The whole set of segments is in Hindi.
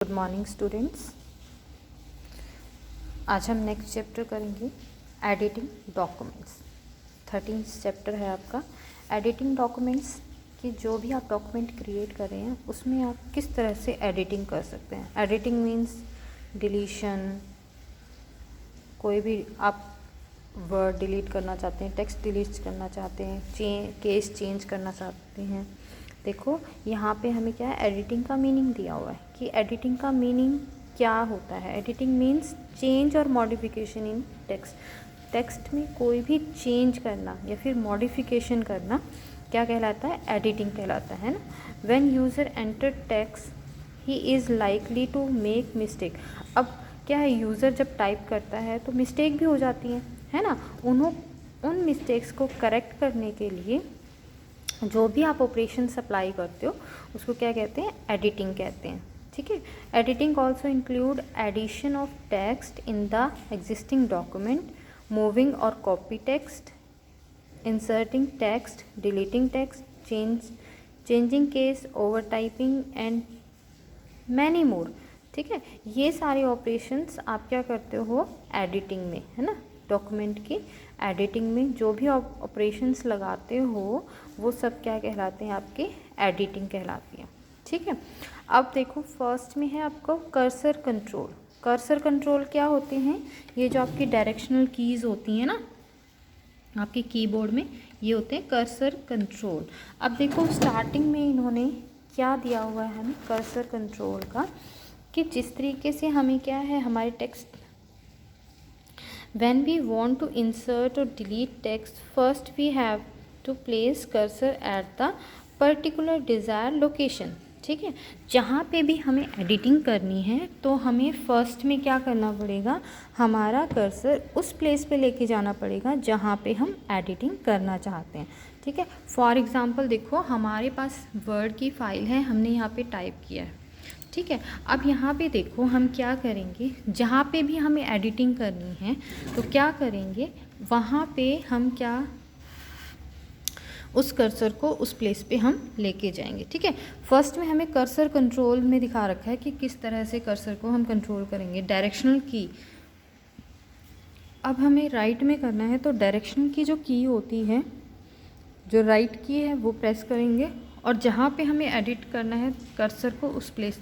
Good morning students. आज हम नेक्स्ट चैप्टर करेंगे एडिटिंग डॉक्यूमेंट्स। 13 चैप्टर है आपका एडिटिंग डॉक्यूमेंट्स कि जो भी आप डॉक्यूमेंट क्रिएट कर रहे हैं उसमें आप किस तरह से एडिटिंग कर सकते हैं। एडिटिंग मीन्स डिलीशन, कोई भी आप वर्ड डिलीट करना चाहते हैं, टेक्स्ट डिलीट करना चाहते हैं, केस चेंज करना चाहते हैं। देखो यहाँ पे हमें क्या है, एडिटिंग का मीनिंग दिया हुआ है कि एडिटिंग का मीनिंग क्या होता है। एडिटिंग मीन्स चेंज और मॉडिफिकेशन इन टेक्स्ट। टेक्स्ट में कोई भी चेंज करना या फिर मॉडिफिकेशन करना क्या कहलाता है, एडिटिंग कहलाता है ना। When user enter text he is likely to make mistake. अब क्या है, यूज़र जब टाइप करता है तो मिस्टेक भी हो जाती है ना। उन मिस्टेक्स को करेक्ट करने के लिए जो भी आप ऑपरेशन अप्लाई करते हो उसको क्या कहते हैं, एडिटिंग कहते हैं। ठीक है। Editing also include addition of text in the existing document, moving or copy text, inserting text, deleting text, changing case, over typing and many more. ठीक है, ये सारे ऑपरेशंस आप क्या करते हो एडिटिंग में, है ना। डॉक्यूमेंट की एडिटिंग में जो भी ऑपरेशंस लगाते हो वो सब क्या कहलाते हैं, आपके एडिटिंग कहलाती है। ठीक है। अब देखो फर्स्ट में है आपको कर्सर कंट्रोल। कर्सर कंट्रोल क्या होते हैं, ये जो आपकी डायरेक्शनल कीज़ होती हैं ना आपके कीबोर्ड में, ये होते हैं कर्सर कंट्रोल। अब देखो स्टार्टिंग में इन्होंने क्या दिया हुआ है हमें कर्सर कंट्रोल का, कि जिस तरीके से हमें क्या है हमारे text when we want to insert or delete text, first we have to place cursor at the particular desired location। ठीक है, जहाँ पे भी हमें एडिटिंग करनी है तो हमें फर्स्ट में क्या करना पड़ेगा, हमारा कर्सर उस प्लेस पे लेके जाना पड़ेगा जहाँ पे हम एडिटिंग करना चाहते हैं। ठीक है, फॉर एग्ज़ाम्पल देखो हमारे पास वर्ड की फ़ाइल है, हमने यहाँ पे टाइप किया है। ठीक है, अब यहाँ पे देखो हम क्या करेंगे, जहाँ पे भी हमें एडिटिंग करनी है तो क्या करेंगे, वहाँ पे हम क्या उस कर्सर को उस प्लेस पे हम लेके जाएंगे। ठीक है, फर्स्ट में हमें कर्सर कंट्रोल में दिखा रखा है कि किस तरह से कर्सर को हम कंट्रोल करेंगे। डायरेक्शनल की, अब हमें राइट में करना है तो डायरेक्शनल की जो की होती है, जो राइट की है वो प्रेस करेंगे और जहाँ पे हमें एडिट करना है कर्सर को उस प्लेस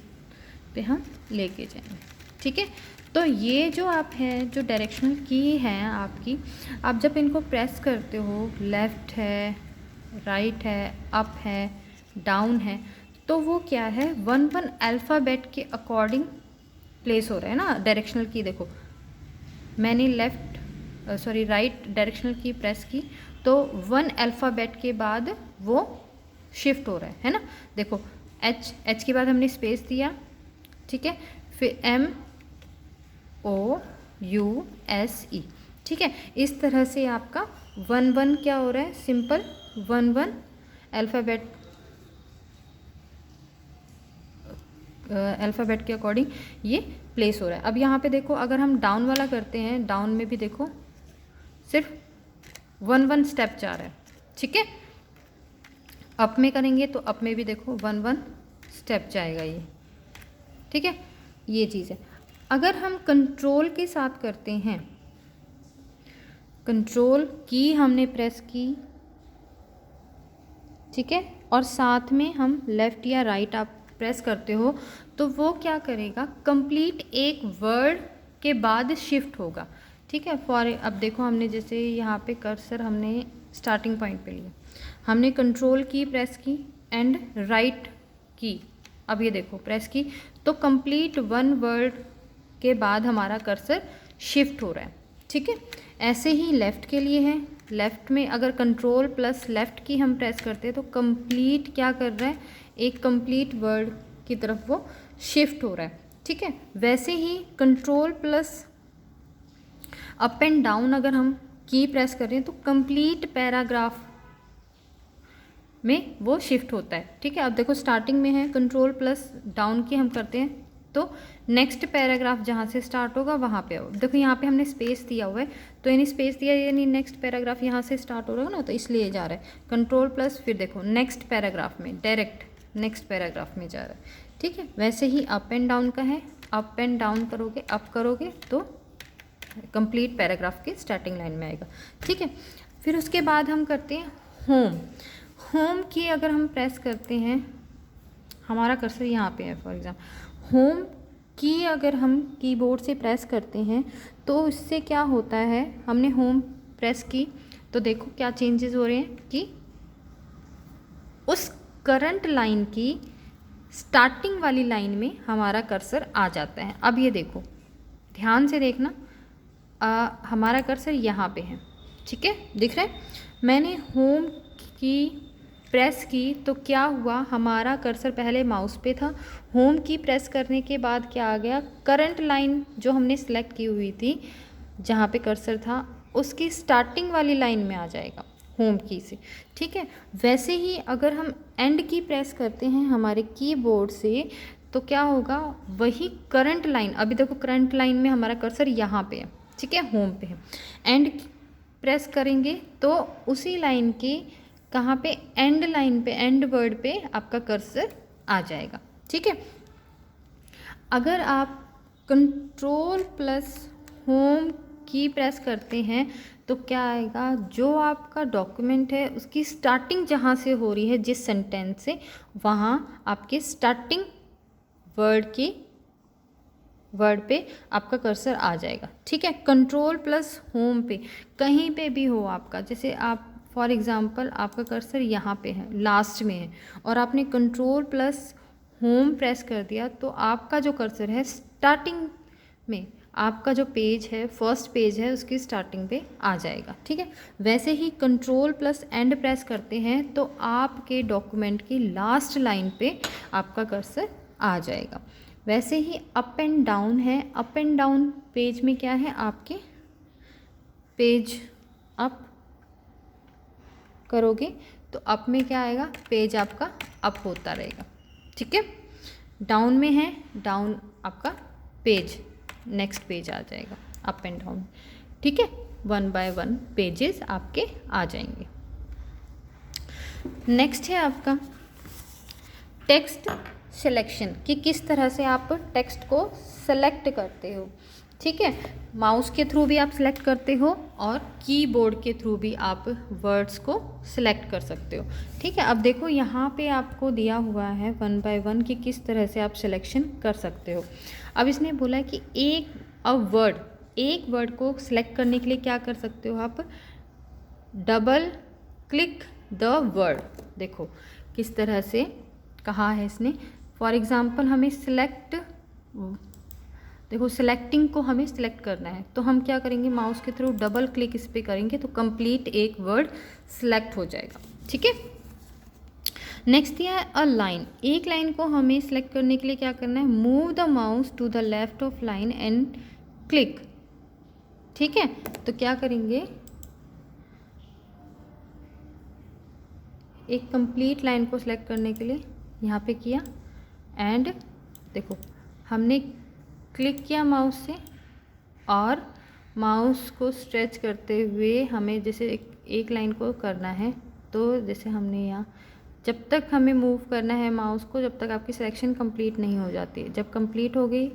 पे हम लेके जाएंगे। ठीक है, तो ये जो आप हैं जो डायरेक्शनल की हैं आपकी, आप जब इनको प्रेस करते हो, लेफ़्ट है, राइट है, अप है, डाउन है, तो वो क्या है 1 अल्फ़ाबेट के अकॉर्डिंग प्लेस हो रहा है ना। डायरेक्शनल की देखो मैंने राइट डायरेक्शनल की प्रेस की तो 1 अल्फ़ाबेट के बाद वो शिफ्ट हो रहा है ना। देखो एच के बाद हमने स्पेस दिया, ठीक है, फिर MOUSE। ठीक है, इस तरह से आपका 1 क्या हो रहा है, सिंपल 1 अल्फ़ाबेट के अकॉर्डिंग ये प्लेस हो रहा है। अब यहाँ पे देखो अगर हम डाउन वाला करते हैं, डाउन में भी देखो सिर्फ 1 स्टेप जा रहा है। ठीक है, अप में करेंगे तो अप में भी देखो 1 स्टेप जाएगा ये। ठीक है, ये चीज़ है। अगर हम कंट्रोल के साथ करते हैं, कंट्रोल की हमने प्रेस की, ठीक है, और साथ में हम लेफ़्ट या राइट आप प्रेस करते हो तो वो क्या करेगा, कंप्लीट एक वर्ड के बाद शिफ्ट होगा। ठीक है, अब देखो हमने जैसे यहाँ पे कर्सर हमने स्टार्टिंग पॉइंट पे लिया, हमने कंट्रोल की प्रेस की एंड राइट की, अब ये देखो प्रेस की तो कंप्लीट 1 वर्ड के बाद हमारा कर्सर शिफ्ट हो रहा है। ठीक है, ऐसे ही लेफ़्ट के लिए है, लेफ़्ट में अगर कंट्रोल प्लस लेफ़्ट की हम प्रेस करते हैं तो कंप्लीट क्या कर रहा है, एक कंप्लीट वर्ड की तरफ वो शिफ्ट हो रहा है। ठीक है, वैसे ही control plus up and down अगर हम की प्रेस कर रहे हैं तो कंप्लीट पैराग्राफ में वो शिफ्ट होता है। ठीक है, अब देखो स्टार्टिंग में है, कंट्रोल प्लस डाउन की हम करते हैं तो नेक्स्ट पैराग्राफ जहाँ से स्टार्ट होगा वहाँ पे हो। देखो यहाँ पे हमने स्पेस दिया हुआ है तो यानी स्पेस दिया यानी नेक्स्ट पैराग्राफ यहाँ से स्टार्ट हो रहा है ना, तो इसलिए जा रहा है कंट्रोल प्लस, फिर देखो नेक्स्ट पैराग्राफ में डायरेक्ट नेक्स्ट पैराग्राफ में जा रहा है। ठीक है। वैसे ही अप एंड डाउन का है, अप एंड डाउन करोगे, अप करोगे तो कंप्लीट पैराग्राफ के स्टार्टिंग लाइन में आएगा, ठीक है। फिर उसके बाद हम करते हैं होम। होम की अगर हम प्रेस करते हैं, हमारा कर्सर यहाँ पे है फॉर एग्जाम्पल, होम की अगर हम कीबोर्ड से प्रेस करते हैं तो इससे क्या होता है, हमने होम प्रेस की तो देखो क्या चेंजेस हो रहे हैं कि उस करंट लाइन की स्टार्टिंग वाली लाइन में हमारा कर्सर आ जाता है। अब ये देखो, ध्यान से देखना, हमारा कर्सर यहाँ पे है, ठीक है, दिख रहा है। मैंने होम की प्रेस की तो क्या हुआ, हमारा कर्सर पहले माउस पे था, होम की प्रेस करने के बाद क्या आ गया, करंट लाइन जो हमने सेलेक्ट की हुई थी जहाँ पे कर्सर था उसकी स्टार्टिंग वाली लाइन में आ जाएगा होम की से, ठीक है। वैसे ही अगर हम एंड की प्रेस करते हैं हमारे कीबोर्ड से तो क्या होगा, वही करंट लाइन, अभी देखो करंट लाइन में हमारा कर्सर यहाँ पे है, ठीक है, होम पे है। एंड प्रेस करेंगे तो उसी लाइन की कहाँ पे, एंड लाइन पे, एंड वर्ड पे आपका कर्सर आ जाएगा, ठीक है। अगर आप कंट्रोल प्लस होम की प्रेस करते हैं तो क्या आएगा, जो आपका डॉक्यूमेंट है उसकी स्टार्टिंग जहाँ से हो रही है जिस सेंटेंस से, वहाँ आपके स्टार्टिंग वर्ड पे आपका कर्सर आ जाएगा, ठीक है। कंट्रोल प्लस होम पे कहीं पे भी हो आपका, जैसे आप फॉर एग्जांपल आपका कर्सर यहाँ पे है, लास्ट में है, और आपने कंट्रोल प्लस होम प्रेस कर दिया तो आपका जो कर्सर है स्टार्टिंग में, आपका जो पेज है, फर्स्ट पेज है, उसकी स्टार्टिंग पे आ जाएगा, ठीक है। वैसे ही कंट्रोल प्लस एंड प्रेस करते हैं तो आपके डॉक्यूमेंट की लास्ट लाइन पे आपका कर्सर आ जाएगा। वैसे ही अप एंड डाउन है, अप एंड डाउन पेज में क्या है, आपके पेज अप करोगे तो अप में क्या आएगा, पेज आपका अप होता रहेगा, ठीक है। डाउन में है, डाउन आपका पेज नेक्स्ट पेज आ जाएगा, अप एंड डाउन, ठीक है। 1 बाय 1 पेजेस आपके आ जाएंगे। नेक्स्ट है आपका टेक्स्ट सिलेक्शन, कि किस तरह से आप टेक्स्ट को सेलेक्ट करते हो, ठीक है। माउस के थ्रू भी आप सेलेक्ट करते हो और कीबोर्ड के थ्रू भी आप वर्ड्स को सिलेक्ट कर सकते हो, ठीक है। अब देखो यहाँ पे आपको दिया हुआ है 1 बाय 1 कि किस तरह से आप सिलेक्शन कर सकते हो। अब इसने बोला कि एक वर्ड को सिलेक्ट करने के लिए क्या कर सकते हो आप, डबल क्लिक द वर्ड, देखो किस तरह से कहा है इसने। फॉर एग्जाम्पल हमें देखो सिलेक्टिंग को हमें सिलेक्ट करना है तो हम क्या करेंगे, माउस के थ्रू डबल क्लिक इस पर करेंगे तो कंप्लीट एक वर्ड सिलेक्ट हो जाएगा, ठीक है। नेक्स्ट दिया है अ लाइन, एक लाइन को हमें सिलेक्ट करने के लिए क्या करना है, move the mouse to the left of line and click, ठीक है। तो क्या करेंगे, एक कंप्लीट लाइन को सिलेक्ट करने के लिए यहाँ पे किया एंड देखो हमने क्लिक किया माउस से और माउस को स्ट्रेच करते हुए हमें जैसे एक लाइन को करना है, तो जैसे हमने यहाँ जब तक हमें मूव करना है माउस को, जब तक आपकी सिलेक्शन कंप्लीट नहीं हो जाती है। जब कंप्लीट हो गई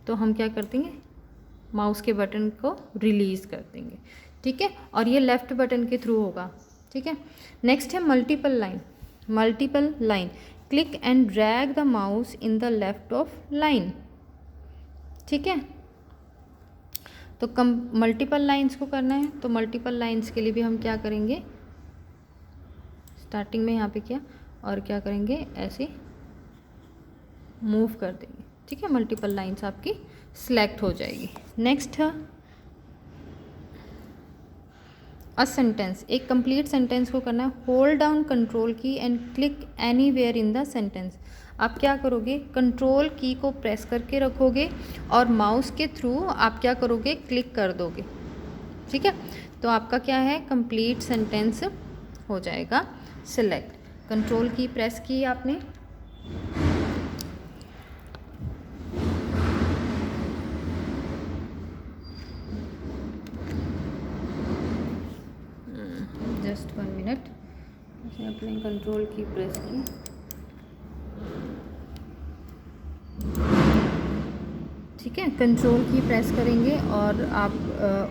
तो हम क्या कर देंगे, माउस के बटन को रिलीज़ कर देंगे, ठीक है। और ये लेफ़्ट बटन के थ्रू होगा, ठीक है। नेक्स्ट है multiple line, click and drag the mouse in the left of line, ठीक है। तो मल्टीपल लाइंस को करना है तो मल्टीपल लाइंस के लिए भी हम क्या करेंगे, स्टार्टिंग में यहाँ पे किया और क्या करेंगे, ऐसे मूव कर देंगे, ठीक है। मल्टीपल लाइंस आपकी सिलेक्ट हो जाएगी। नेक्स्ट है अ सेंटेंस, एक कंप्लीट सेंटेंस को करना है, होल्ड डाउन कंट्रोल की and click anywhere in the sentence. आप क्या करोगे, कंट्रोल की को प्रेस करके रखोगे और माउस के थ्रू आप क्या करोगे, क्लिक कर दोगे, ठीक है। तो आपका क्या है, कंप्लीट सेंटेंस हो जाएगा सिलेक्ट। कंट्रोल की प्रेस की आपने, जस्ट 1 मिनट, आपने कंट्रोल की प्रेस की, ठीक है, कंट्रोल की प्रेस करेंगे और आप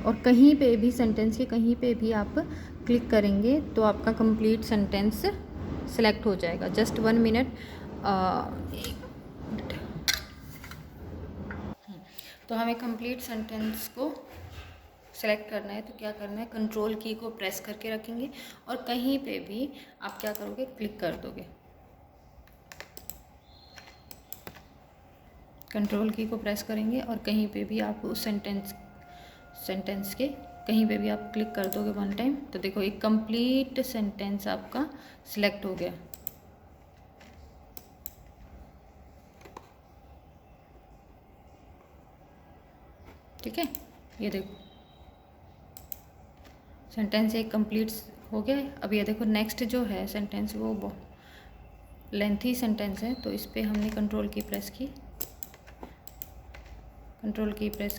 और कहीं पे भी सेंटेंस के कहीं पे भी आप क्लिक करेंगे तो आपका कंप्लीट सेंटेंस सेलेक्ट हो जाएगा। Just 1 minute. तो हमें कंप्लीट सेंटेंस को सेलेक्ट करना है तो क्या करना है, कंट्रोल की को प्रेस करके रखेंगे और कहीं पे भी आप क्या करोगे, क्लिक कर दोगे। कंट्रोल की को प्रेस करेंगे और कहीं पे भी आप उस सेंटेंस के कहीं पे भी आप क्लिक कर दोगे 1 टाइम, तो देखो एक कंप्लीट सेंटेंस आपका सिलेक्ट हो गया। ठीक है, ये देखो सेंटेंस एक कंप्लीट हो गया है। अब ये देखो नेक्स्ट जो है सेंटेंस वो लेंथी सेंटेंस है, तो इस पर हमने कंट्रोल की प्रेस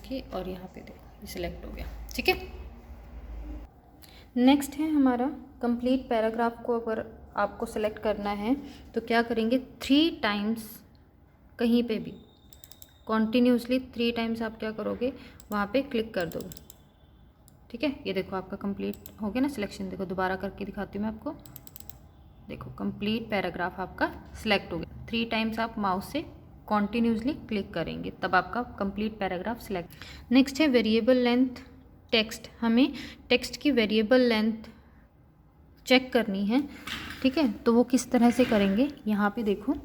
की और यहाँ पे देखो ये सिलेक्ट हो गया। ठीक है, नेक्स्ट है हमारा कंप्लीट पैराग्राफ को अगर आपको सेलेक्ट करना है तो क्या करेंगे, 3 टाइम्स कहीं पे भी कॉन्टीन्यूसली 3 टाइम्स आप क्या करोगे, वहाँ पे क्लिक कर दोगे। ठीक है, ये देखो आपका कंप्लीट हो गया ना सिलेक्शन। देखो दोबारा करके दिखाती हूँ मैं आपको। देखो कंप्लीट पैराग्राफ आपका सिलेक्ट हो गया। 3 टाइम्स आप माउस से कॉन्टीन्यूसली क्लिक करेंगे तब आपका कंप्लीट पैराग्राफ सिलेक्ट। नेक्स्ट है वेरिएबल लेंथ टेक्स्ट। हमें टेक्स्ट की वेरिएबल लेंथ चेक करनी है। ठीक है, तो वो किस तरह से करेंगे, यहाँ पे देखो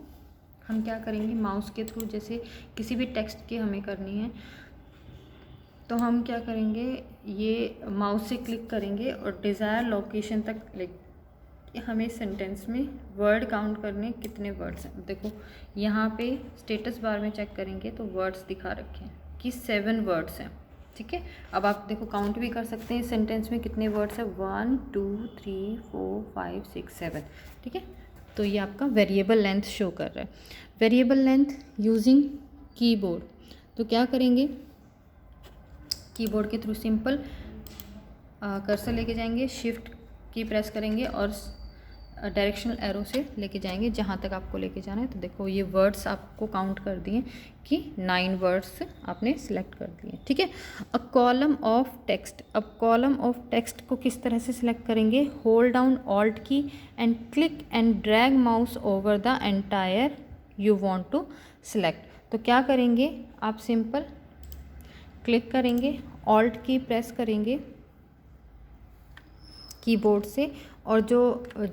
हम क्या करेंगे, माउस के थ्रू जैसे किसी भी टेक्स्ट की हमें करनी है तो हम क्या करेंगे, ये माउस से क्लिक करेंगे और डिज़ायर लोकेशन तक हमें सेंटेंस में वर्ड काउंट करने कितने वर्ड्स हैं। देखो यहाँ पे स्टेटस बार में चेक करेंगे तो वर्ड्स दिखा रखे हैं कि 7 वर्ड्स हैं। ठीक है, अब आप देखो काउंट भी कर सकते हैं इस सेंटेंस में कितने वर्ड्स हैं, 1 2 3 4 5 6 7। ठीक है, तो ये आपका वेरिएबल लेंथ शो कर रहा है। वेरिएबल लेंथ यूजिंग कीबोर्ड, तो क्या करेंगे, कीबोर्ड के थ्रू सिंपल कर्सर लेके जाएंगे, शिफ्ट की प्रेस करेंगे और डायरेक्शनल एरो से लेके जाएंगे जहाँ तक आपको लेके जाना है। तो देखो ये वर्ड्स आपको काउंट कर दिए कि 9 वर्ड्स आपने सिलेक्ट कर दिए। ठीक है, अ कॉलम ऑफ टेक्स्ट। अब कॉलम ऑफ टेक्स्ट को किस तरह से सिलेक्ट करेंगे, hold down alt key and click and drag mouse over the entire you want to select. तो क्या करेंगे, आप सिंपल क्लिक करेंगे, ऑल्ट की प्रेस करेंगे कीबोर्ड से और जो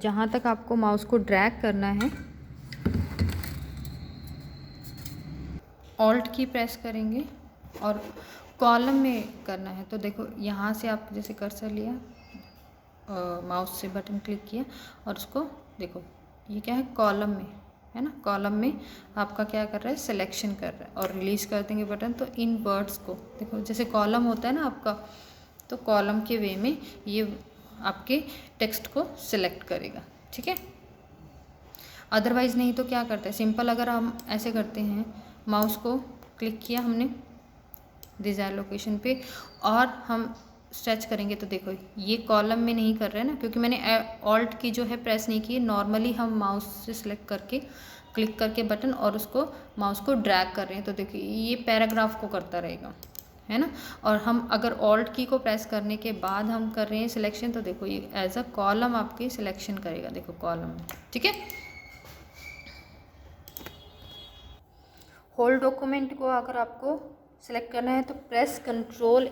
जहाँ तक आपको माउस को ड्रैग करना है ऑल्ट की प्रेस करेंगे और कॉलम में करना है। तो देखो यहाँ से आप जैसे कर्सर लिया, माउस से बटन क्लिक किया और उसको देखो ये क्या है, कॉलम में है ना, कॉलम में आपका क्या कर रहा है, सिलेक्शन कर रहा है और रिलीज़ कर देंगे बटन। तो इन वर्ड्स को देखो जैसे कॉलम होता है ना आपका, तो कॉलम के वे में ये आपके टेक्स्ट को सिलेक्ट करेगा। ठीक है, अदरवाइज़ नहीं तो क्या करते हैं, सिंपल अगर हम ऐसे करते हैं, माउस को क्लिक किया हमने डिज़ायर लोकेशन पे और हम स्ट्रेच करेंगे तो देखो ये कॉलम में नहीं कर रहे हैं ना, क्योंकि मैंने ऑल्ट की जो है प्रेस नहीं की, नॉर्मली हम माउस से सिलेक्ट करके क्लिक करके बटन और उसको माउस को ड्रैग कर रहे हैं। तो देखिए ये पैराग्राफ को करता रहेगा, है ना। और हम अगर ऑल्ट की को प्रेस करने के बाद हम कर रहे हैं सिलेक्शन, तो देखो ये एज अ कॉलम आपकी सिलेक्शन करेगा, देखो कॉलम में। ठीक है, होल डॉक्यूमेंट को अगर आपको सिलेक्ट करना है तो प्रेस कंट्रोल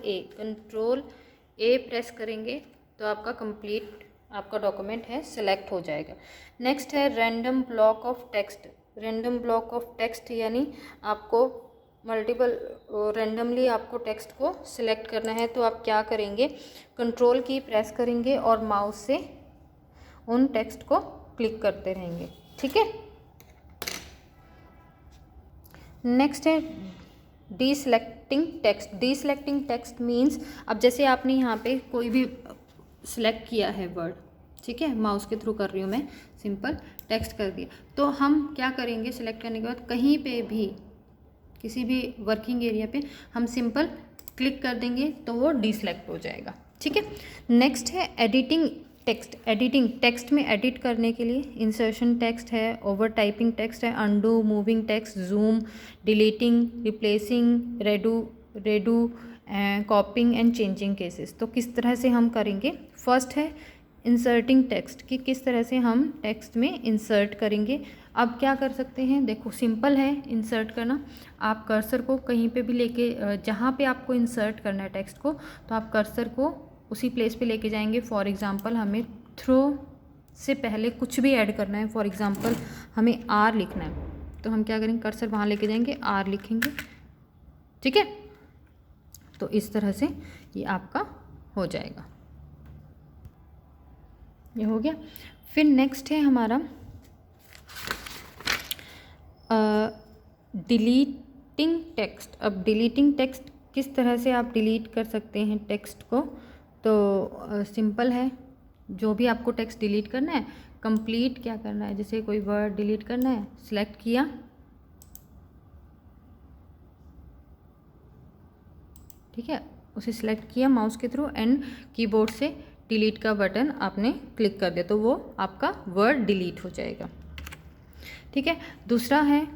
ए प्रेस करेंगे तो आपका कंप्लीट आपका डॉक्यूमेंट है सिलेक्ट हो जाएगा। नेक्स्ट है random block of text. Random block of text यानी आपको मल्टीपल रैंडमली आपको टेक्स्ट को सिलेक्ट करना है। तो आप क्या करेंगे, कंट्रोल की प्रेस करेंगे और माउस से उन टेक्स्ट को क्लिक करते रहेंगे। ठीक है, नेक्स्ट है डीसेलेक्टिंग टेक्स्ट। डीसेलेक्टिंग टेक्स्ट मीन्स अब जैसे आपने यहाँ पे कोई भी सिलेक्ट किया है वर्ड, ठीक है, माउस के थ्रू कर रही हूँ मैं, सिंपल टेक्स्ट कर दिया, तो हम क्या करेंगे, सिलेक्ट करने के बाद कहीं पे भी किसी भी वर्किंग एरिया पे हम सिंपल क्लिक कर देंगे तो वो डीसेलेक्ट हो जाएगा। ठीक है, नेक्स्ट है एडिटिंग टेक्स्ट एडिटिंग, टेक्स्ट में एडिट करने के लिए इंसर्शन टेक्स्ट है, ओवर टाइपिंग टेक्स्ट है, undo, moving text, zoom, deleting, replacing, redo, copying and changing cases. तो किस तरह से हम करेंगे? फर्स्ट है इंसर्टिंग टेक्स्ट, कि किस तरह से हम टेक्स्ट में इंसर्ट करेंगे। अब क्या कर सकते हैं, देखो सिंपल है इंसर्ट करना। आप कर्सर को कहीं पे भी लेके, जहाँ पे आपको इंसर्ट करना है टेक्स्ट को, तो आप कर्सर को उसी प्लेस पे लेके जाएंगे। फॉर एग्जांपल हमें थ्रो से पहले कुछ भी ऐड करना है, फॉर एग्जांपल हमें आर लिखना है, तो हम क्या करेंगे, कर्सर वहाँ लेके जाएंगे, आर लिखेंगे, ठीक है। तो इस तरह से ये आपका हो जाएगा, ये हो गया। फिर नेक्स्ट है हमारा डिलीटिंग टेक्स्ट। अब डिलीटिंग टेक्स्ट किस तरह से आप डिलीट कर सकते हैं टेक्स्ट को? तो सिंपल है, जो भी आपको टेक्स्ट डिलीट करना है, कंप्लीट क्या करना है, जैसे कोई वर्ड डिलीट करना है, सिलेक्ट किया, ठीक है, उसे सिलेक्ट किया माउस के थ्रू एंड कीबोर्ड से डिलीट का बटन आपने क्लिक कर दिया, तो वो आपका वर्ड डिलीट हो जाएगा, ठीक है। दूसरा है,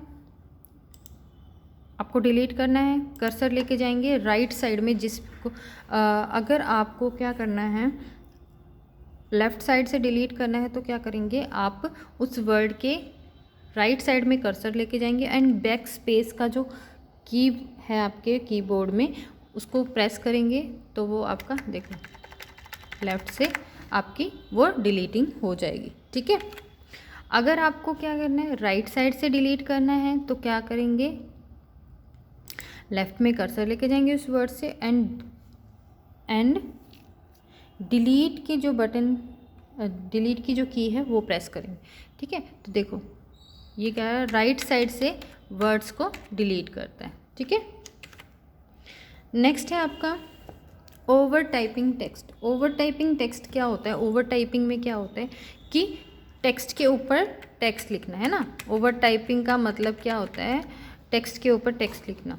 आपको डिलीट करना है, कर्सर लेके जाएंगे राइट साइड में, जिसको अगर आपको क्या करना है, लेफ़्ट साइड से डिलीट करना है, तो क्या करेंगे, आप उस वर्ड के राइट साइड में कर्सर लेके जाएंगे एंड बैक स्पेस का जो की है आपके कीबोर्ड में, उसको प्रेस करेंगे, तो वो आपका देखो लेफ़्ट से आपकी वो डिलीटिंग हो जाएगी, ठीक है। अगर आपको क्या करना है, राइट साइड से डिलीट करना है, तो क्या करेंगे, लेफ़्ट में कर्सर लेके जाएंगे उस वर्ड से एंड डिलीट की जो बटन, डिलीट की जो की है वो प्रेस करेंगे, ठीक है। तो देखो ये क्या है, राइट साइड से वर्ड्स को डिलीट करता है, ठीक है। नेक्स्ट है आपका over typing text. Over typing text क्या होता है? ओवर टाइपिंग में क्या होता है कि टेक्स्ट के ऊपर टेक्स्ट लिखना है ना। ओवर टाइपिंग का मतलब क्या होता है, टेक्स्ट के ऊपर टेक्स्ट लिखना।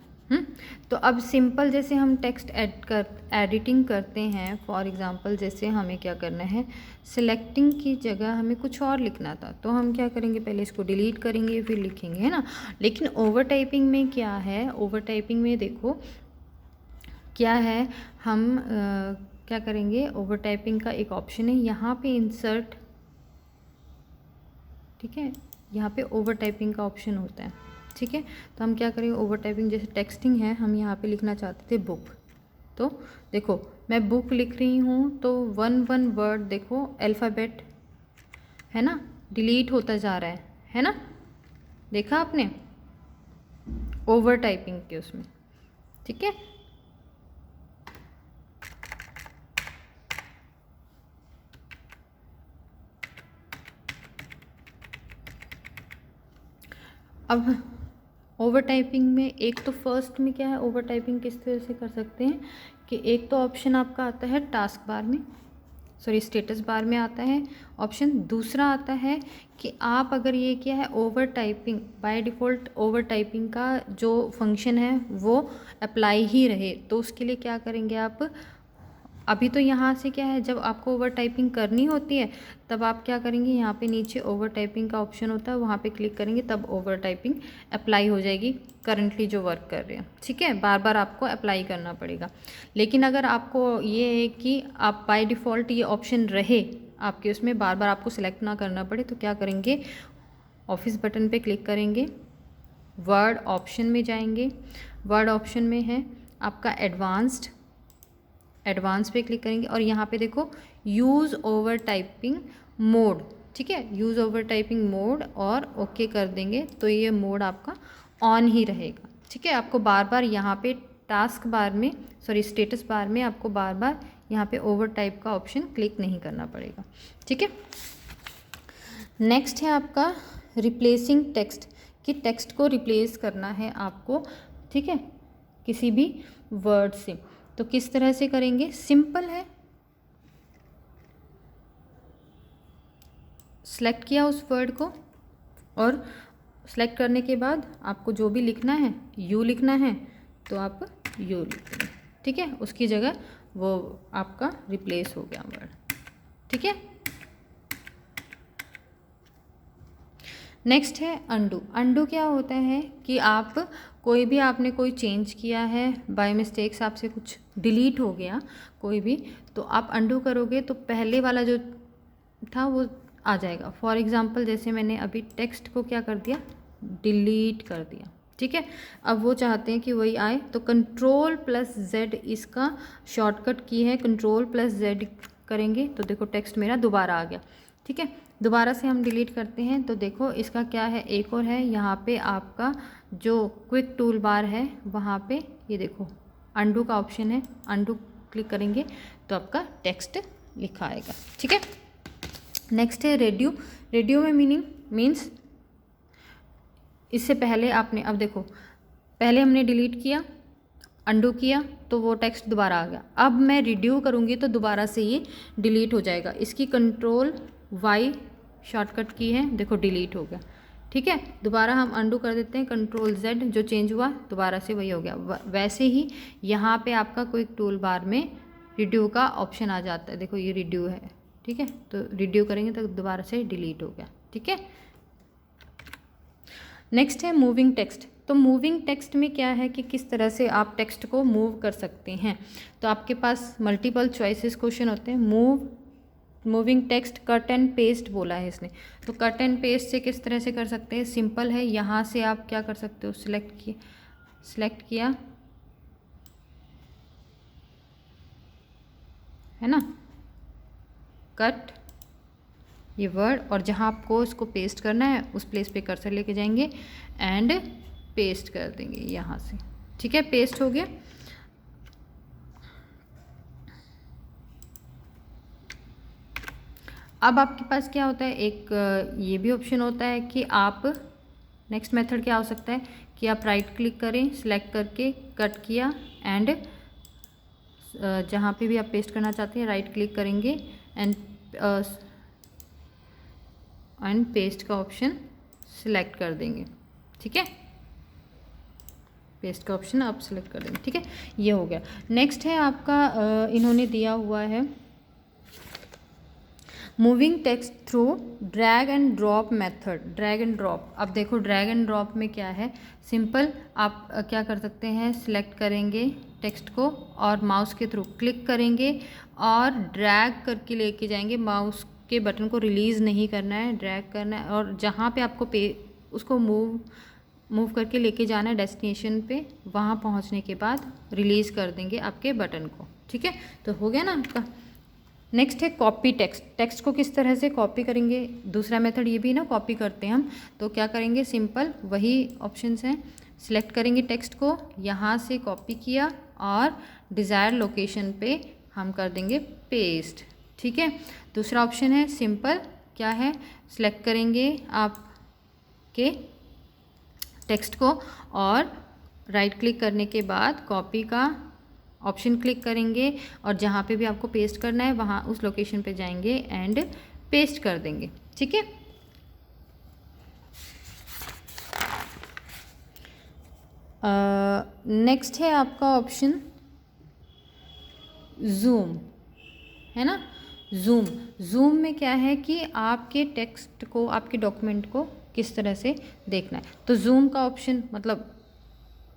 तो अब सिंपल जैसे हम टेक्स्ट एडिटिंग करते हैं, फॉर एग्जांपल जैसे हमें क्या करना है, सिलेक्टिंग की जगह हमें कुछ और लिखना था, तो हम क्या करेंगे, पहले इसको डिलीट करेंगे फिर लिखेंगे, है ना। लेकिन ओवर टाइपिंग में क्या है, ओवर टाइपिंग में देखो क्या है, हम क्या करेंगे, ओवर टाइपिंग का एक ऑप्शन है यहाँ पे इंसर्ट, ठीक है, यहाँ पे ओवर टाइपिंग का ऑप्शन होता है, ठीक है। तो हम क्या करेंगे, ओवर टाइपिंग जैसे टेक्सटिंग है, हम यहाँ पे लिखना चाहते थे बुक, तो देखो मैं बुक लिख रही हूँ, तो वन वर्ड देखो अल्फ़ाबेट है ना, डिलीट होता जा रहा है ना, देखा आपने ओवर टाइपिंग के उसमें, ठीक है। अब ओवर टाइपिंग में एक तो फर्स्ट में क्या है, ओवर टाइपिंग किस तरह से कर सकते हैं कि एक तो ऑप्शन आपका आता है टास्क बार में, सॉरी स्टेटस बार में आता है ऑप्शन। दूसरा आता है कि आप अगर ये किया है over typing, by default over typing का जो फंक्शन है वो अप्लाई ही रहे, तो उसके लिए क्या करेंगे आप, अभी तो यहाँ से क्या है, जब आपको ओवर टाइपिंग करनी होती है तब आप क्या करेंगे, यहाँ पे नीचे ओवर टाइपिंग का ऑप्शन होता है, वहाँ पे क्लिक करेंगे, तब ओवर टाइपिंग अप्लाई हो जाएगी करंटली जो वर्क कर रहे हैं, ठीक है। बार बार आपको अप्लाई करना पड़ेगा। लेकिन अगर आपको ये है कि आप बाय डिफ़ॉल्ट ये ऑप्शन रहे आपके उसमें, बार बार आपको सिलेक्ट ना करना पड़े, तो क्या करेंगे, ऑफिस बटन पर क्लिक करेंगे, वर्ड ऑप्शन में जाएंगे, वर्ड ऑप्शन में है आपका एडवांस पे क्लिक करेंगे और यहाँ पे देखो यूज़ ओवर टाइपिंग मोड, ठीक है, यूज़ ओवर टाइपिंग मोड और ओके कर देंगे, तो ये मोड आपका ऑन ही रहेगा, ठीक है। आपको बार बार यहाँ पे टास्क बार में, सॉरी स्टेटस बार में आपको बार बार यहाँ पे ओवर टाइप का ऑप्शन क्लिक नहीं करना पड़ेगा, ठीक है। नेक्स्ट है आपका रिप्लेसिंग टेक्स्ट, कि टेक्स्ट को रिप्लेस करना है आपको, ठीक है, किसी भी वर्ड से। तो किस तरह से करेंगे, सिंपल है, सेलेक्ट किया उस वर्ड को और सेलेक्ट करने के बाद आपको जो भी लिखना है, यू लिखना है तो आप यू लिख दें, ठीक है, उसकी जगह वो आपका रिप्लेस हो गया वर्ड, ठीक है। नेक्स्ट है अंडू। अंडू क्या होता है कि आप कोई भी आपने कोई चेंज किया है, बाय मिस्टेक्स आपसे कुछ डिलीट हो गया कोई भी, तो आप अंडू करोगे तो पहले वाला जो था वो आ जाएगा। फॉर एग्ज़ाम्पल जैसे मैंने अभी टेक्स्ट को क्या कर दिया, डिलीट कर दिया, ठीक है। अब वो चाहते हैं कि वही आए, तो Ctrl+Z इसका शॉर्टकट की है। Ctrl+Z करेंगे तो देखो टेक्स्ट मेरा दोबारा आ गया, ठीक है। दोबारा से हम डिलीट करते हैं तो देखो इसका क्या है, एक और है यहाँ पे आपका जो क्विक टूल बार है वहाँ पे ये देखो अंडू का ऑप्शन है। अंडू क्लिक करेंगे तो आपका टेक्स्ट लिखा आएगा, ठीक है। नेक्स्ट है रेड्यू। रेड्यू में मीन्स इससे पहले आपने, अब देखो पहले हमने डिलीट किया, अंडू किया तो वो टेक्स्ट दोबारा आ गया। अब मैं रिड्यू करूँगी तो दोबारा से ये डिलीट हो जाएगा। इसकी Ctrl+Y शॉर्टकट की है, देखो डिलीट हो गया, ठीक है। दोबारा हम अंडू कर देते हैं, Ctrl+Z, जो चेंज हुआ दोबारा से वही हो गया। वैसे ही यहाँ पे आपका क्विक टूल बार में रिड्यू का ऑप्शन आ जाता है, देखो ये रिड्यू है, ठीक है। तो रिड्यू करेंगे तो दोबारा से डिलीट हो गया, ठीक है। नेक्स्ट है मूविंग टेक्स्ट। तो मूविंग टेक्स्ट में क्या है कि किस तरह से आप टेक्स्ट को मूव कर सकते हैं। तो आपके पास मल्टीपल चॉइसेस क्वेश्चन होते हैं। Moving text cut and paste बोला है इसने, तो कट एंड पेस्ट से किस तरह से कर सकते हैं, सिंपल है। यहाँ से आप क्या कर सकते हो, सिलेक्ट किया है ना, कट ये वर्ड, और जहाँ आपको इसको पेस्ट करना है उस प्लेस पे कर्सर लेके जाएंगे एंड पेस्ट कर देंगे यहाँ से, ठीक है। पेस्ट हो गया। अब आपके पास क्या होता है, एक ये भी ऑप्शन होता है कि आप नेक्स्ट मेथड क्या हो सकता है कि आप राइट क्लिक करें, सिलेक्ट करके कट किया एंड जहाँ पे भी आप पेस्ट करना चाहते हैं राइट क्लिक करेंगे एंड पेस्ट का ऑप्शन सिलेक्ट कर देंगे, ठीक है। पेस्ट का ऑप्शन आप सिलेक्ट कर देंगे, ठीक है। ये हो गया। नेक्स्ट है आपका इन्होंने दिया हुआ है moving text through drag and drop method. Drag and drop, अब देखो ड्रैग एंड ड्रॉप में क्या है, सिंपल आप क्या कर सकते हैं, सिलेक्ट करेंगे टेक्स्ट को और माउस के थ्रू क्लिक करेंगे और ड्रैग करके लेके जाएंगे। माउस के बटन को रिलीज़ नहीं करना है, ड्रैग करना है, और जहाँ पे आपको उसको मूव करके लेके जाना है डेस्टिनेशन पे, वहाँ पहुँचने के बाद रिलीज़ कर देंगे आपके बटन को, ठीक है। तो हो गया ना आपका। नेक्स्ट है कॉपी टेक्स्ट। टेक्स्ट को किस तरह से कॉपी करेंगे, दूसरा मेथड ये भी ना कॉपी करते हैं हम, तो क्या करेंगे, सिंपल वही ऑप्शंस हैं। सिलेक्ट करेंगे टेक्स्ट को, यहाँ से कॉपी किया और डिज़ायर लोकेशन पे हम कर देंगे पेस्ट, ठीक है। दूसरा ऑप्शन है सिंपल, क्या है, सिलेक्ट करेंगे आपके टेक्स्ट को और राइट क्लिक करने के बाद कॉपी का ऑप्शन क्लिक करेंगे और जहाँ पे भी आपको पेस्ट करना है वहाँ उस लोकेशन पे जाएंगे एंड पेस्ट कर देंगे, ठीक है। नेक्स्ट है आपका ऑप्शन जूम, है ना। जूम में क्या है कि आपके टेक्स्ट को, आपके डॉक्यूमेंट को किस तरह से देखना है। तो जूम का ऑप्शन मतलब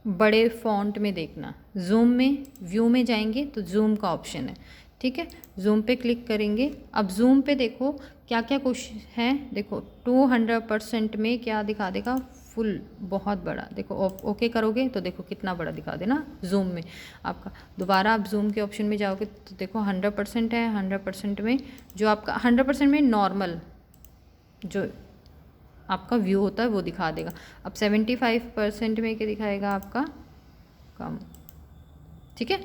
बड़े फॉन्ट में देखना। जूम में व्यू में जाएंगे तो जूम का ऑप्शन है, ठीक है। जूम पे क्लिक करेंगे। अब जूम पे देखो क्या क्या कुछ है, देखो 200% में क्या दिखा देगा, फुल, बहुत बड़ा। देखो ओके करोगे तो देखो कितना बड़ा दिखा देना जूम में आपका। दोबारा आप जूम के ऑप्शन में जाओगे तो देखो 100% है। 100% में जो आपका 100% में नॉर्मल जो आपका व्यू होता है वो दिखा देगा। अब 75% में क्या दिखाएगा आपका, कम, ठीक है।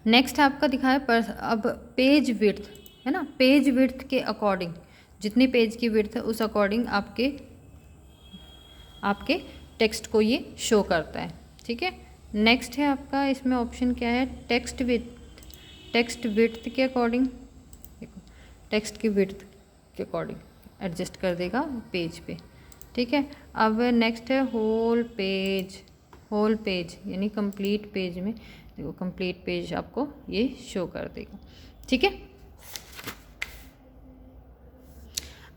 नेक्स्ट आपका दिखाया पर अब पेज विड्थ, है ना। पेज विड्थ के अकॉर्डिंग, जितनी पेज की विड्थ है उस अकॉर्डिंग आपके टेक्स्ट को ये शो करता है, ठीक है। नेक्स्ट है आपका इसमें ऑप्शन क्या है, टेक्स्ट विड्थ के अकॉर्डिंग, देखो टेक्स्ट की विड्थ के अकॉर्डिंग एडजस्ट कर देगा पेज पे, ठीक है। अब नेक्स्ट है होल पेज यानी कंप्लीट पेज में, देखो कंप्लीट पेज आपको ये शो कर देगा, ठीक है।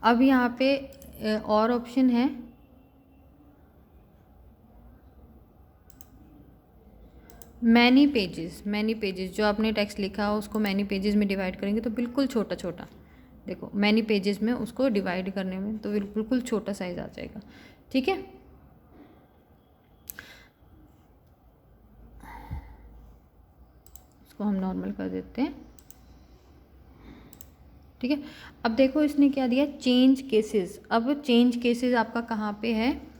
अब यहाँ पे और ऑप्शन है, मैनी पेजेस जो आपने टेक्स्ट लिखा हो उसको मैनी पेजेस में डिवाइड करेंगे तो बिल्कुल छोटा छोटा, देखो मैनी पेजेस में उसको डिवाइड करने में तो बिल्कुल छोटा साइज आ जाएगा। ठीक है, इसको हम नॉर्मल कर देते हैं। ठीक है, अब देखो इसने क्या दिया, चेंज केसेस। अब चेंज केसेस आपका कहाँ पे है,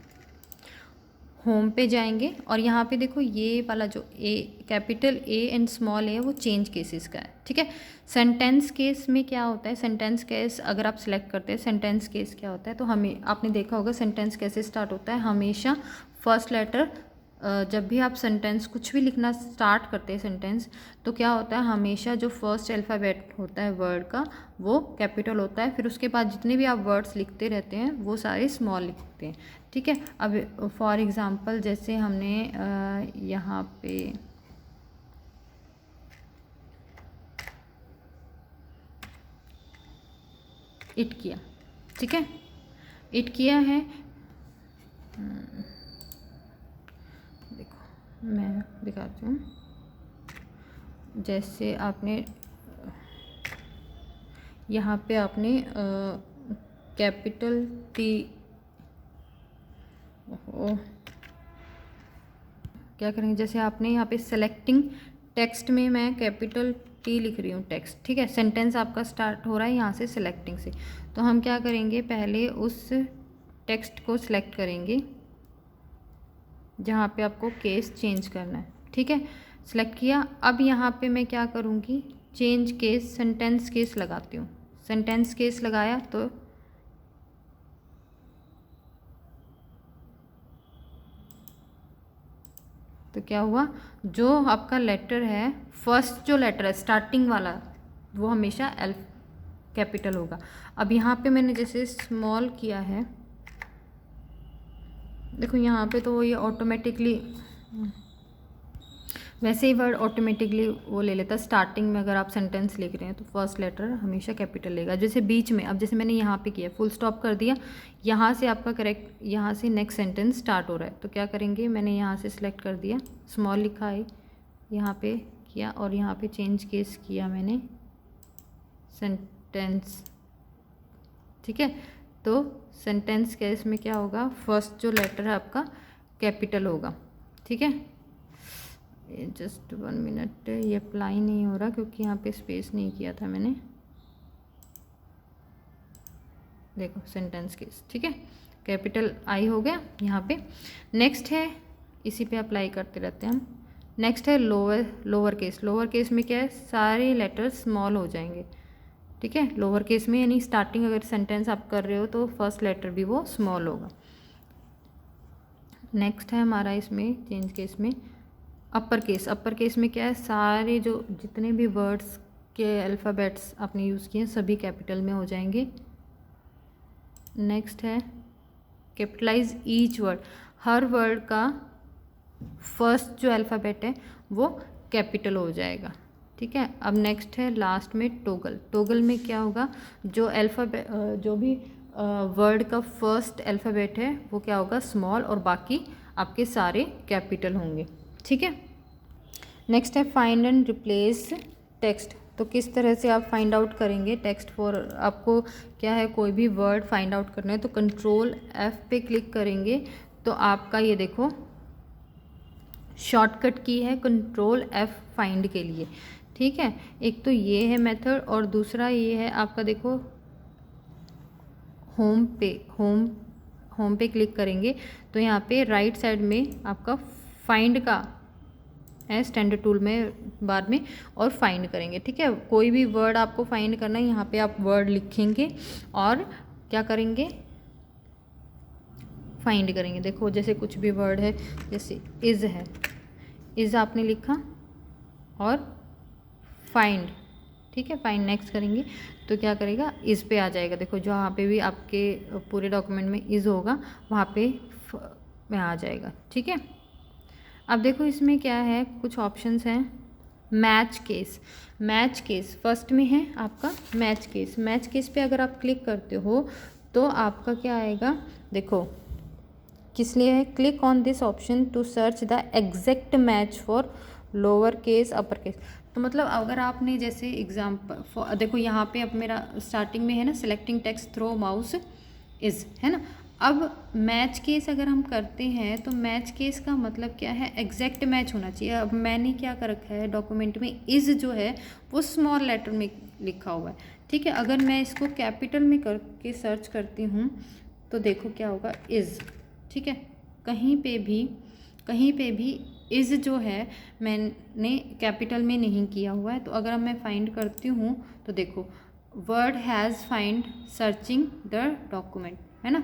होम पे जाएंगे और यहाँ पे देखो ये वाला जो ए, कैपिटल ए एंड स्मॉल ए है वो चेंज केसेस का है। ठीक है, सेंटेंस केस में क्या होता है, सेंटेंस केस अगर आप सिलेक्ट करते हैं, सेंटेंस केस क्या होता है, तो हमें आपने देखा होगा सेंटेंस कैसे स्टार्ट होता है, हमेशा फर्स्ट लेटर, जब भी आप सेंटेंस कुछ भी लिखना स्टार्ट करते हैं सेंटेंस, तो क्या होता है, हमेशा जो फर्स्ट अल्फ़ाबेट होता है वर्ड का वो कैपिटल होता है, फिर उसके बाद जितने भी आप वर्ड्स लिखते रहते हैं वो सारे स्मॉल लिखते हैं। ठीक है, अब फॉर एग्ज़ाम्पल जैसे हमने यहाँ पे इट किया, ठीक है, इट किया है, देखो मैं दिखाती हूँ, जैसे आपने यहाँ पे आपने कैपिटल टी, क्या करेंगे, जैसे आपने यहाँ पे सेलेक्टिंग टेक्स्ट में मैं कैपिटल टी लिख रही हूँ टेक्स्ट। ठीक है, सेंटेंस आपका स्टार्ट हो रहा है यहाँ से सेलेक्टिंग से, तो हम क्या करेंगे, पहले उस टेक्स्ट को सिलेक्ट करेंगे जहाँ पे आपको केस चेंज करना है। ठीक है, सिलेक्ट किया, अब यहाँ पे मैं क्या करूँगी, चेंज केस, सेंटेंस केस लगाती हूँ, सेंटेंस केस लगाया तो क्या हुआ, जो आपका लेटर है, फर्स्ट जो लेटर है स्टार्टिंग वाला, वो हमेशा एल कैपिटल होगा। अब यहाँ पे मैंने जैसे स्मॉल किया है, देखो यहाँ पे तो वो ये ऑटोमेटिकली, वैसे ही वर्ड ऑटोमेटिकली वो ले लेता है। स्टार्टिंग में अगर आप सेंटेंस लिख रहे हैं तो फर्स्ट लेटर हमेशा कैपिटल लेगा, जैसे बीच में, अब जैसे मैंने यहाँ पे किया फुल स्टॉप कर दिया, यहाँ से आपका करेक्ट, यहाँ से नेक्स्ट सेंटेंस स्टार्ट हो रहा है, तो क्या करेंगे, मैंने यहाँ से सिलेक्ट कर दिया, स्मॉल लिखा है, यहाँ पे किया और यहाँ पे चेंज केस किया मैंने सेंटेंस। ठीक है, तो सेंटेंस केस में क्या होगा, फर्स्ट जो लेटर है आपका कैपिटल होगा। ठीक है, जस्ट 1 मिनट, ये अप्लाई नहीं हो रहा क्योंकि यहाँ पे स्पेस नहीं किया था मैंने, देखो सेंटेंस केस। ठीक है, कैपिटल आई हो गया यहाँ पे। नेक्स्ट है, इसी पे अप्लाई करते रहते हैं हम, नेक्स्ट है लोअर केस। लोअर केस में क्या है, सारे लेटर्स स्मॉल हो जाएंगे। ठीक है, लोअर केस में यानी स्टार्टिंग अगर सेंटेंस आप कर रहे हो तो फर्स्ट लेटर भी वो स्मॉल होगा। नेक्स्ट है हमारा इसमें चेंज केस में अपर केस। अपर केस में क्या है, सारे जो जितने भी वर्ड्स के अल्फ़ाबेट्स आपने यूज़ किए सभी कैपिटल में हो जाएंगे। नेक्स्ट है कैपिटलाइज ईच वर्ड, हर वर्ड का फर्स्ट जो अल्फ़ाबेट है वो कैपिटल हो जाएगा। ठीक है, अब नेक्स्ट है लास्ट में टोगल। टोगल में क्या होगा, जो अल्फ़ाबेट, जो भी वर्ड का फर्स्ट अल्फ़ाबेट है वो क्या होगा, स्मॉल, और बाकी आपके सारे कैपिटल होंगे। ठीक है, नेक्स्ट है फाइंड एंड रिप्लेस टेक्स्ट। तो किस तरह से आप फाइंड आउट करेंगे टेक्स्ट फॉर, आपको क्या है, कोई भी वर्ड फाइंड आउट करना है तो कंट्रोल F पे क्लिक करेंगे तो आपका ये देखो शॉर्टकट की है कंट्रोल F फाइंड के लिए। ठीक है, एक तो ये है मेथड और दूसरा ये है आपका, देखो होम पे क्लिक करेंगे तो यहाँ पे राइट साइड में आपका फाइंड का है, स्टैंडर्ड टूल में बाद में, और फाइंड करेंगे। ठीक है, कोई भी वर्ड आपको फाइंड करना है, यहाँ पे आप वर्ड लिखेंगे और क्या करेंगे, फाइंड करेंगे। देखो जैसे कुछ भी वर्ड है, जैसे इज़ है, इज़ आपने लिखा और फाइंड। ठीक है, फाइंड नेक्स्ट करेंगे तो क्या करेगा, इस पे आ जाएगा। देखो जहाँ पे भी आपके पूरे डॉक्यूमेंट में इज़ होगा वहाँ पे में आ जाएगा। ठीक है, अब देखो इसमें क्या है, कुछ ऑप्शंस हैं, match case, match case first में है आपका मैच केस। मैच केस पे अगर आप क्लिक करते हो तो आपका क्या आएगा, देखो किस लिए है, click on this option to search the exact match for lower case upper case. तो मतलब अगर आपने जैसे एग्जाम्पल देखो यहाँ पे अब मेरा स्टार्टिंग में है ना selecting text through mouse is, है ना। अब मैच केस अगर हम करते हैं तो मैच केस का मतलब क्या है, एग्जैक्ट मैच होना चाहिए। अब मैंने क्या कर रखा है डॉक्यूमेंट में, इज़ जो है वो स्मॉल लेटर में लिखा हुआ है, ठीक है। अगर मैं इसको कैपिटल में करके सर्च करती हूँ तो देखो क्या होगा, इज़, ठीक है। कहीं पे भी इज़ जो है मैंने कैपिटल में नहीं किया हुआ है। तो अगर मैं फाइंड करती हूँ तो देखो word has find searching the document, है ना।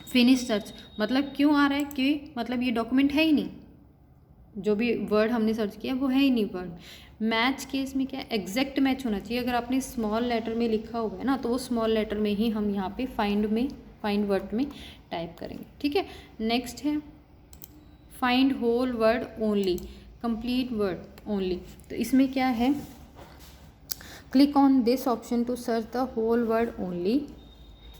फिनिश सर्च मतलब क्यों आ रहा है कि मतलब ये डॉक्यूमेंट है ही नहीं, जो भी वर्ड हमने सर्च किया वो है ही नहीं वर्ड। मैच केस में क्या है, एग्जैक्ट मैच होना चाहिए। अगर आपने स्मॉल लेटर में लिखा हुआ है ना तो वो स्मॉल लेटर में ही हम यहाँ पे फाइंड वर्ड में टाइप करेंगे, ठीक है। नेक्स्ट है find whole word only, complete word only. तो इसमें क्या है, click on this option to search the whole word only,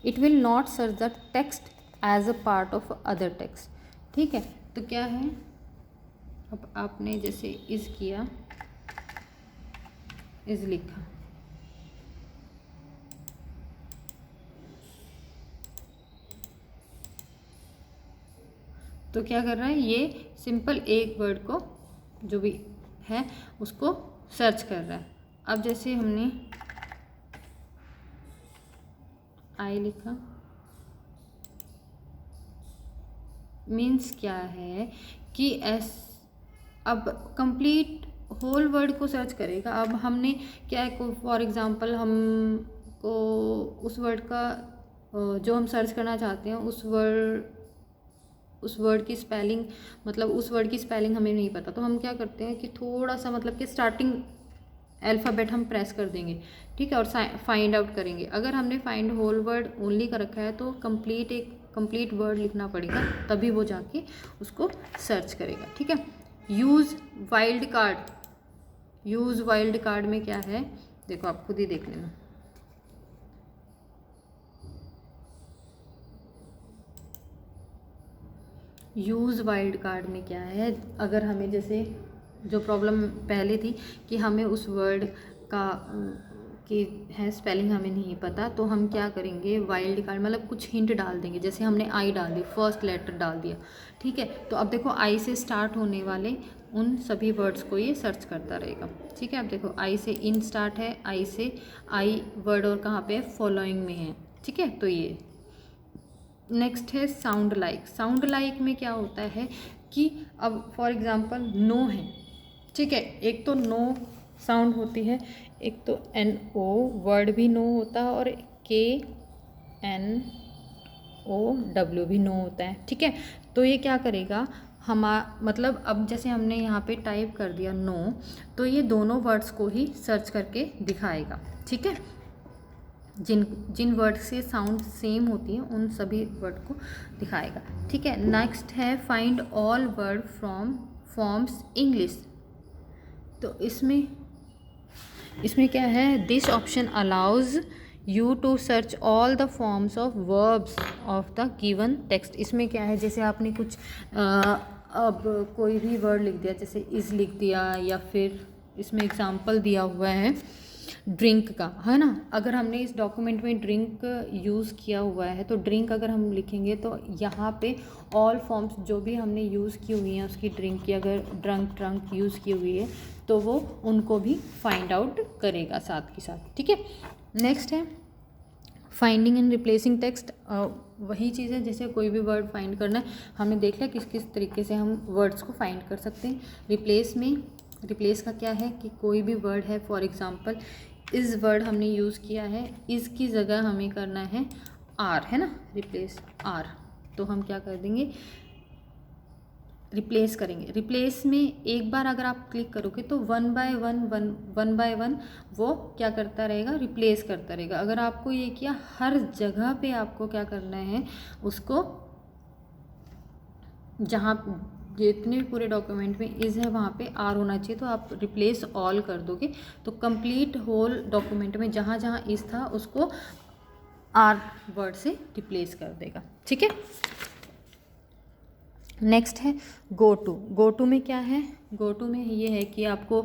it will not search the text as a part of other text, ठीक है। तो क्या है, अब आपने जैसे इज़ किया, इज़ लिखा, तो क्या कर रहा है ये सिंपल एक वर्ड को जो भी है उसको सर्च कर रहा है। अब जैसे हमने आई लिखा, मीन्स क्या है कि अब कंप्लीट होल वर्ड को सर्च करेगा। अब हमने क्या है, फॉर एग्जांपल हमको उस वर्ड का जो हम सर्च करना चाहते हैं उस वर्ड की स्पेलिंग, मतलब उस वर्ड की स्पेलिंग हमें नहीं पता, तो हम क्या करते हैं कि थोड़ा सा मतलब कि स्टार्टिंग अल्फ़ाबेट हम प्रेस कर देंगे, ठीक है, और फाइंड आउट करेंगे। अगर हमने फाइंड होल वर्ड ओनली का रखा है तो कंप्लीट वर्ड लिखना पड़ेगा, तभी वो जाके उसको सर्च करेगा, ठीक है। यूज़ वाइल्ड कार्ड में क्या है, देखो आप खुद ही देख लेना। यूज़ वाइल्ड कार्ड में क्या है, अगर हमें जैसे जो प्रॉब्लम पहले थी कि हमें उस वर्ड का कि है स्पेलिंग हमें नहीं पता, तो हम क्या करेंगे, वाइल्ड कार्ड मतलब कुछ हिंट डाल देंगे। जैसे हमने आई डाल दी, फर्स्ट लेटर डाल दिया, ठीक है। तो अब देखो आई से स्टार्ट होने वाले उन सभी वर्ड्स को ये सर्च करता रहेगा, ठीक है। अब देखो आई से इन स्टार्ट है, आई से आई वर्ड और कहाँ पे है, फॉलोइंग में है, ठीक है। तो ये नेक्स्ट है साउंड लाइक में क्या होता है कि अब फॉर एग्जांपल नो है, ठीक है। एक तो नो साउंड होती है, एक तो एन ओ वर्ड भी नो होता है, और के एन ओ डब्ल्यू भी नो होता है, ठीक है। तो ये क्या करेगा, मतलब अब जैसे हमने यहाँ पे टाइप कर दिया नो, तो ये दोनों वर्ड्स को ही सर्च करके दिखाएगा, ठीक है। जिन वर्ड से साउंड सेम होती है उन सभी वर्ड को दिखाएगा, ठीक है। नेक्स्ट है find all word from forms English. तो इसमें क्या है, this option allows you to search all the forms of verbs of the given text. इसमें क्या है, जैसे आपने कुछ अब कोई भी वर्ड लिख दिया, जैसे इज़ लिख दिया, या फिर इसमें एग्जांपल दिया हुआ है ड्रिंक का, है ना। अगर हमने इस डॉक्यूमेंट में ड्रिंक यूज़ किया हुआ है तो ड्रिंक अगर हम लिखेंगे तो यहाँ पे ऑल फॉर्म्स जो भी हमने यूज़ की हुई हैं उसकी, ड्रिंक की अगर ट्रंक यूज़ की हुई है तो वो उनको भी फाइंड आउट करेगा साथ के साथ, ठीक है। नेक्स्ट है फाइंडिंग एंड रिप्लेसिंग टेक्स्ट। वही चीज़ है, जैसे कोई भी वर्ड फाइंड करना है, हमने देख लिया किस किस तरीके से हम वर्ड्स को फाइंड कर सकते हैं। रिप्लेस का क्या है कि कोई भी वर्ड है, फॉर एग्जांपल इस वर्ड हमने यूज़ किया है, इसकी जगह हमें करना है आर, है ना, रिप्लेस आर, तो हम क्या कर देंगे, रिप्लेस करेंगे। रिप्लेस में एक बार अगर आप क्लिक करोगे तो वन बाय वन वो क्या करता रहेगा, रिप्लेस करता रहेगा। अगर आपको ये किया, हर जगह पे आपको क्या करना है, उसको जहाँ जितने पूरे डॉक्यूमेंट में इज़ है वहाँ पे आर होना चाहिए, तो आप रिप्लेस ऑल कर दोगे तो कंप्लीट होल डॉक्यूमेंट में जहाँ जहाँ इज़ था उसको आर वर्ड से रिप्लेस कर देगा। ठीक है। नेक्स्ट है गो टू। गो टू में क्या है? गो टू में ये है कि आपको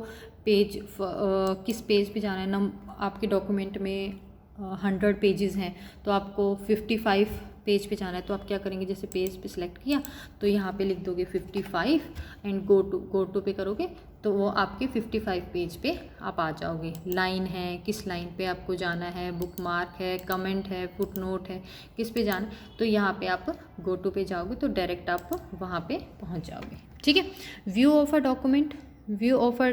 पेज किस पेज पे जाना है। आपके डॉक्यूमेंट में 100 पेजेस हैं तो आपको 55 पेज पे जाना है, तो आप क्या करेंगे, जैसे पेज पे सिलेक्ट किया तो यहाँ पे लिख दोगे 55 एंड गो टू पे करोगे तो वो आपके 55 पेज पे आप आ जाओगे। लाइन है, किस लाइन पे आपको जाना है, बुक मार्क है, कमेंट है, फुट नोट है, किस पे जाना है, तो यहाँ पे आप गो टू पे जाओगे तो डायरेक्ट आप वहाँ पे पहुँच जाओगे। ठीक है। View of a document. View of a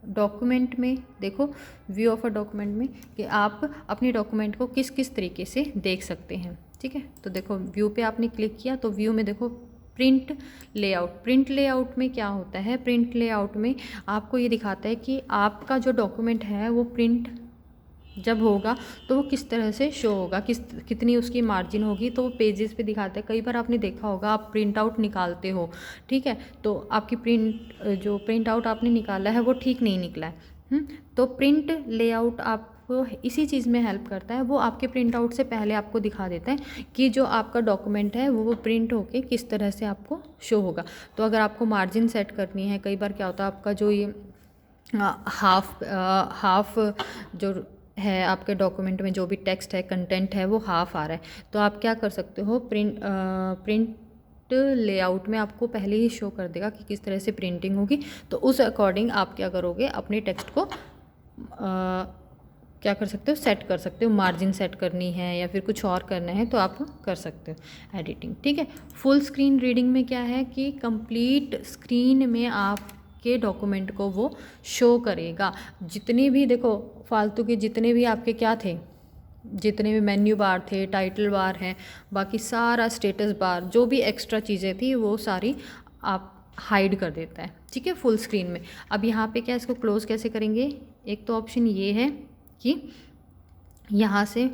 document में देखो, व्यू ऑफ अ डॉक्यूमेंट में कि आप अपने डॉक्यूमेंट को किस किस तरीके से देख सकते हैं। ठीक है। तो देखो व्यू पे आपने क्लिक किया तो व्यू में देखो प्रिंट लेआउट। प्रिंट लेआउट में क्या होता है? प्रिंट लेआउट में आपको ये दिखाता है कि आपका जो डॉक्यूमेंट है वो प्रिंट जब होगा तो वो किस तरह से शो होगा, कितनी उसकी मार्जिन होगी, तो वो पेजेस पे दिखाता है। कई बार आपने देखा होगा आप प्रिंट आउट निकालते हो, ठीक है, तो आपकी प्रिंट आउट आपने निकाला है वो ठीक नहीं निकला है। तो प्रिंट लेआउट आपको इसी चीज़ में हेल्प करता है। वो आपके प्रिंट आउट से पहले आपको दिखा देता है कि जो आपका डॉक्यूमेंट है वो प्रिंट होके किस तरह से आपको शो होगा। तो अगर आपको मार्जिन सेट करनी है, कई बार क्या होता है आपका जो ये हाफ जो है आपके डॉक्यूमेंट में जो भी टेक्स्ट है, कंटेंट है, वो हाफ आ रहा है, तो आप क्या कर सकते हो, प्रिंट लेआउट में आपको पहले ही शो कर देगा कि किस तरह से प्रिंटिंग होगी। तो उस अकॉर्डिंग आप क्या करोगे, अपने टेक्स्ट को क्या कर सकते हो, सेट कर सकते हो। मार्जिन सेट करनी है या फिर कुछ और करना है तो आप कर सकते हो एडिटिंग। ठीक है। फुल स्क्रीन रीडिंग में क्या है कि कंप्लीट स्क्रीन में आप के डॉक्यूमेंट को वो शो करेगा। जितने भी देखो फालतू के जितने भी आपके क्या थे, जितने भी मेन्यू बार थे, टाइटल बार हैं, बाकी सारा स्टेटस बार, जो भी एक्स्ट्रा चीज़ें थी वो सारी आप हाइड कर देता है। ठीक है, फुल स्क्रीन में। अब यहाँ पे क्या, इसको क्लोज़ कैसे करेंगे? एक तो ऑप्शन ये है कि यहाँ से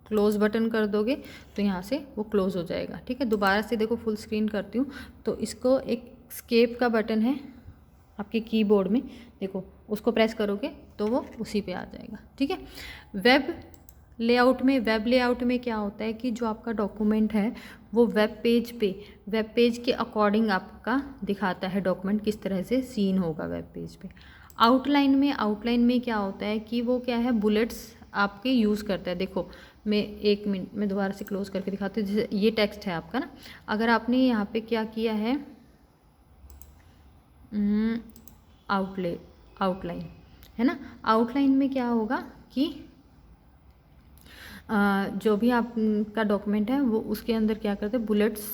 क्लोज़ बटन कर दोगे तो यहाँ से वो क्लोज़ हो जाएगा। ठीक है। दोबारा से देखो फुल स्क्रीन करती हूँ तो इसको एक स्केप का बटन है आपके कीबोर्ड में, देखो उसको प्रेस करोगे तो वो उसी पे आ जाएगा। ठीक है। वेब लेआउट में क्या होता है कि जो आपका डॉक्यूमेंट है वो वेब पेज के अकॉर्डिंग आपका दिखाता है डॉक्यूमेंट किस तरह से सीन होगा वेब पेज पे। आउटलाइन में क्या होता है कि वो क्या है, बुलेट्स आपके यूज़ करता है। देखो मैं 1 मिनट में दोबारा से क्लोज करके दिखाती हूँ। जैसे ये टेक्स्ट है आपका ना, अगर आपने यहाँ पे क्या किया है, आउटलाइन है ना, आउटलाइन में क्या होगा कि जो भी आपका डॉक्यूमेंट है वो उसके अंदर क्या करते हैं, बुलेट्स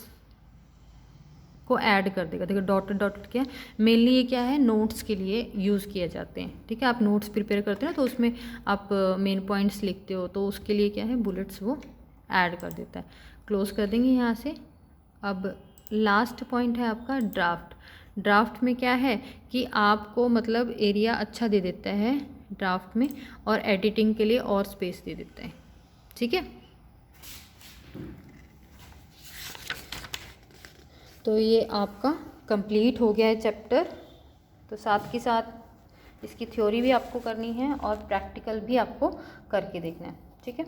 को ऐड कर देगा। देखो डॉटेड क्या है, मेनली ये क्या है, नोट्स के लिए यूज़ किए जाते हैं। ठीक है। आप नोट्स प्रिपेयर करते हो ना तो उसमें आप मेन पॉइंट्स लिखते हो तो उसके लिए क्या है, बुलेट्स वो ऐड कर देता है। क्लोज कर देंगे यहाँ से। अब लास्ट पॉइंट है आपका ड्राफ्ट में क्या है कि आपको मतलब एरिया अच्छा दे देता है ड्राफ्ट में, और एडिटिंग के लिए और स्पेस दे देता है। ठीक है। तो ये आपका कंप्लीट हो गया है चैप्टर। तो साथ के साथ इसकी थ्योरी भी आपको करनी है और प्रैक्टिकल भी आपको करके देखना है। ठीक है।